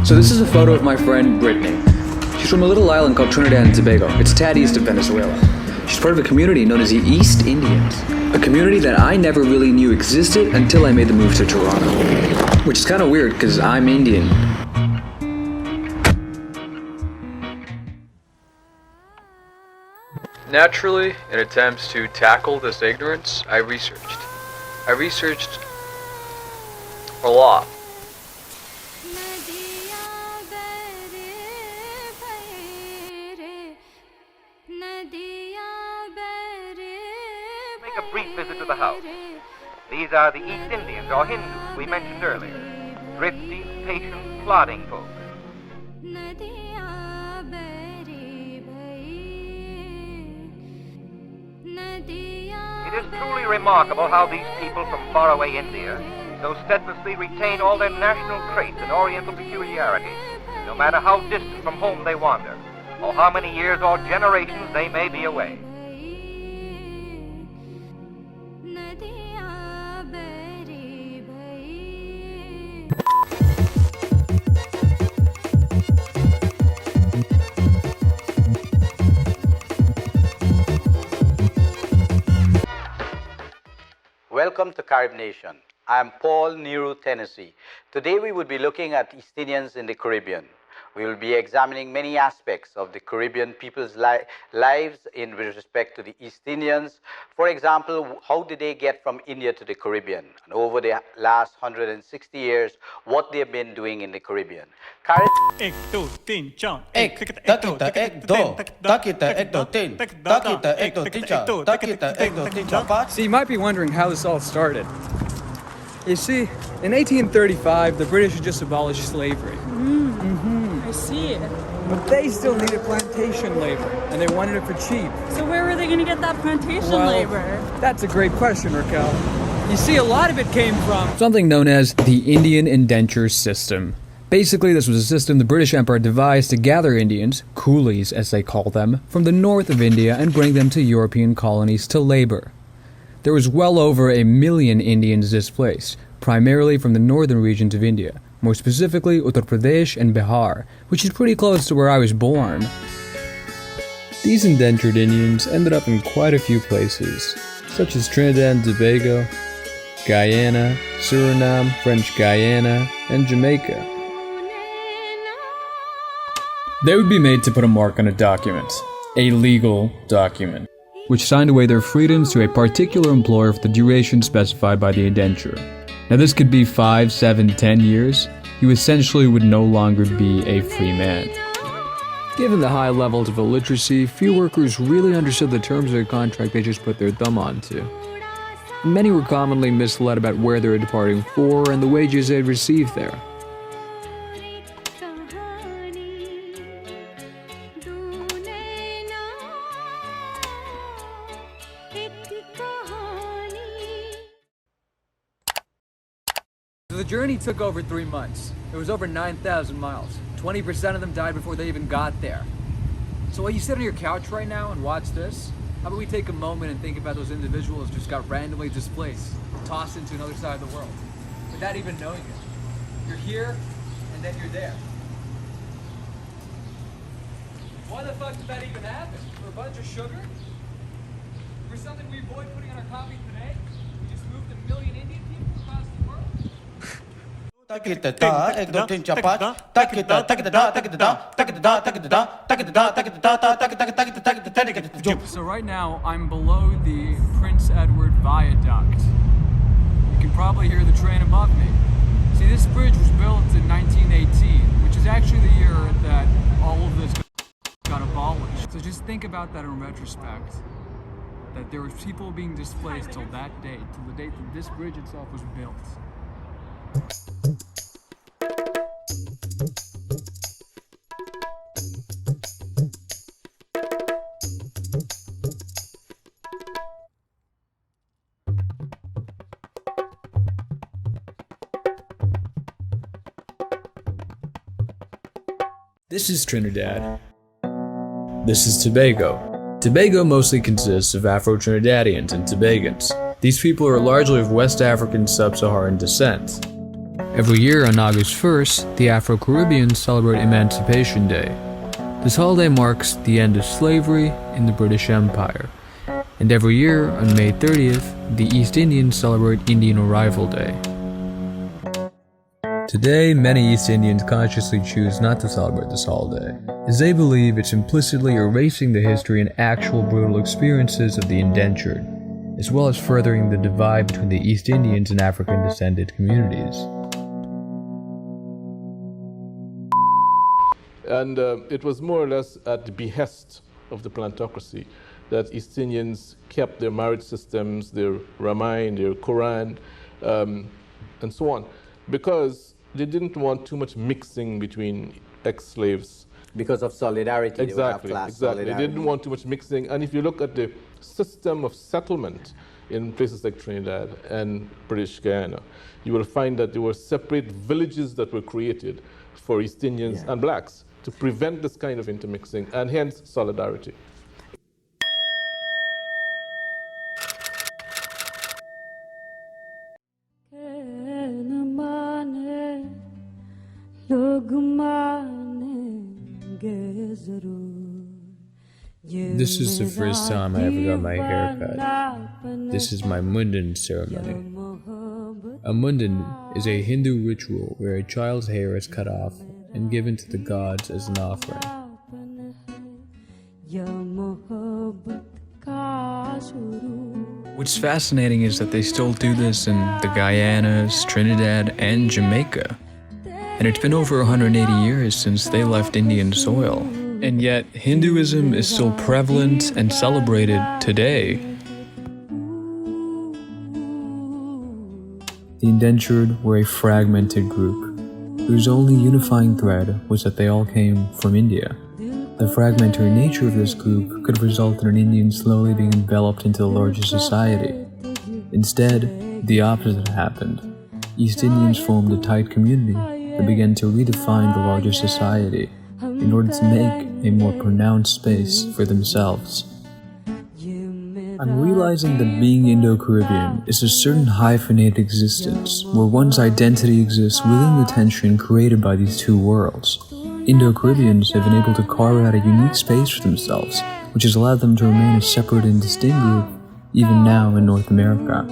So this is a photo of my friend Brittany. She's from a little island called Trinidad and Tobago. It's a tad east of Venezuela. She's part of a community known as the East Indians, a community that I never really knew existed until I made the move to Toronto. Which is kind of weird because I'm Indian. Naturally, in attempts to tackle this ignorance, I researched a lot. Make a brief visit to the house. These are the East Indians, or Hindus, we mentioned earlier. Thrifty, patient, plodding folk. It is truly remarkable how these people from faraway India so steadfastly retain all their national traits and oriental peculiarities, no matter how distant from home they wander, or how many years or generations they may be away. Welcome to Carib Nation. I am Paul Niru, Tennessee. Today we would be looking at East Indians in the Caribbean. We will be examining many aspects of the Caribbean people's lives in respect to the East Indians. For example, how did they get from India to the Caribbean? And over the last 160 years, what they've been doing in the Caribbean. So you might be wondering how this all started. You see, in 1835, the British had just abolished slavery. I see. But they still needed plantation labor, and they wanted it for cheap. So where were they going to get that plantation labor? That's a great question, Raquel. You see, a lot of it came from something known as the Indian Indenture System. Basically, this was a system the British Empire devised to gather Indians, coolies as they call them, from the north of India and bring them to European colonies to labor. There was well over 1 million Indians displaced, primarily from the northern regions of India, more specifically Uttar Pradesh and Bihar, which is pretty close to where I was born. These indentured Indians ended up in quite a few places, such as Trinidad and Tobago, Guyana, Suriname, French Guyana, and Jamaica. They would be made to put a mark on a document, a legal document, which signed away their freedoms to a particular employer for the duration specified by the indenture. Now this could be 5, 7, 10 years. You essentially would no longer be a free man. Given the high levels of illiteracy, few workers really understood the terms of the contract they just put their thumb onto. Many were commonly misled about where they were departing for and the wages they'd receive there. The journey took over 3 months. It was over 9,000 miles. 20% of them died before they even got there. So while you sit on your couch right now and watch this, how about we take a moment and think about those individuals who just got randomly displaced, tossed into another side of the world, without even knowing it. You're here, and then you're there. Why the fuck did that even happen? For a bunch of sugar? For something we avoid putting on our coffee today? We just moved 1 million Indian people across the world? So right now, I'm below the Prince Edward Viaduct. You can probably hear the train above me. See, this bridge was built in 1918, which is actually the year that all of this got abolished. So just think about that in retrospect. that there was people being displaced till that date, till the date that this bridge itself was built. This is Trinidad. This is Tobago. Tobago mostly consists of Afro-Trinidadians and Tobagans. These people are largely of West African sub-Saharan descent. Every year on August 1st, the Afro-Caribbeans celebrate Emancipation Day. This holiday marks the end of slavery in the British Empire. And every year on May 30th, the East Indians celebrate Indian Arrival Day. Today, many East Indians consciously choose not to celebrate this holiday, as they believe it's implicitly erasing the history and actual brutal experiences of the indentured, as well as furthering the divide between the East Indians and African-descended communities. And it was more or less at the behest of the plantocracy that East Indians kept their marriage systems, their Ramayana, their Quran, and so on, because they didn't want too much mixing between ex-slaves. Because of solidarity, Exactly, they would have class exactly. solidarity. They didn't want too much mixing. And if you look at the system of settlement in places like Trinidad and British Guyana, you will find that there were separate villages that were created for East Indians and blacks to prevent this kind of intermixing, and hence solidarity. This is the first time I ever got my hair cut. This is my Mundan ceremony. A Mundan is a Hindu ritual where a child's hair is cut off and given to the gods as an offering. What's fascinating is that they still do this in the Guyanas, Trinidad, and Jamaica. And it's been over 180 years since they left Indian soil. And yet, Hinduism is still prevalent and celebrated today. The indentured were a fragmented group, whose only unifying thread was that they all came from India. The fragmentary nature of this group could result in an Indian slowly being enveloped into the larger society. Instead, the opposite happened. East Indians formed a tight community that began to redefine the larger society in order to make a more pronounced space for themselves. I'm realizing that being Indo-Caribbean is a certain hyphenated existence where one's identity exists within the tension created by these two worlds. Indo-Caribbeans have been able to carve out a unique space for themselves, which has allowed them to remain a separate and distinct group even now in North America.